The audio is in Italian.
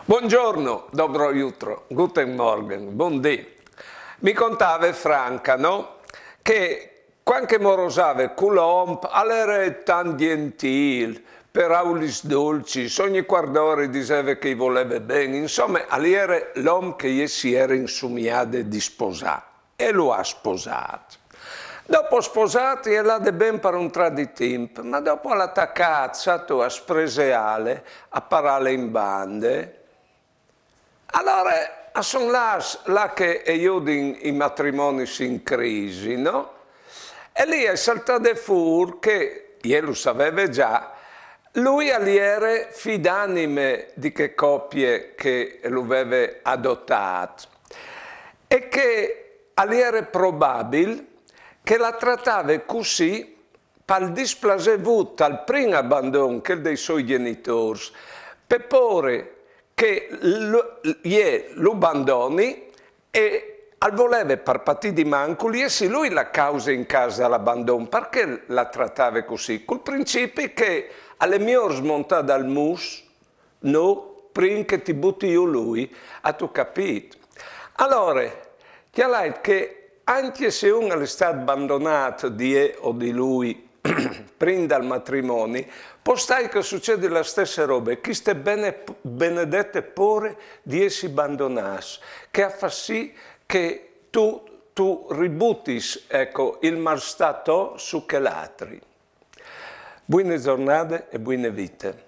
Buongiorno, dobro jutro, guten Morgen, buon dì. Mi contava Franca, no? Che quando morosave l'uomo era tan gentil, per aulis dolcis, ogni quardore diceva che gli voleva bene, insomma, era l'uomo che gli si era insumiato di sposare e lo ha sposato. Dopo sposati e là de ben per un tra di tempo, ma dopo l'attaccato a spreseale, a parare in bande, allora sono là che io i matrimoni si in crisi, no? E lì è saltato fuori che, io lo sapeva già, lui era fidanime di che coppie che lo aveva adottato e che era probabile che la trattava così per displacevuto al primo abbandono che dei suoi genitori, per porre che lo abbandoni e al volere per partire di mancoli e se lui la causa in casa l'abbandono, perché la trattava così? Col principio che alle mie smontate dal mus, no, prima che ti butti io lui, ha tu capito? Allora, che anche se uno è stato abbandonato di o di lui prima dal matrimonio, può stare che succede la stessa roba, che queste benedette pure di essi abbandonarsi, che fa sì che tu ributtis, ecco, il malstato su che l'altri. Buone giornate e buone vite.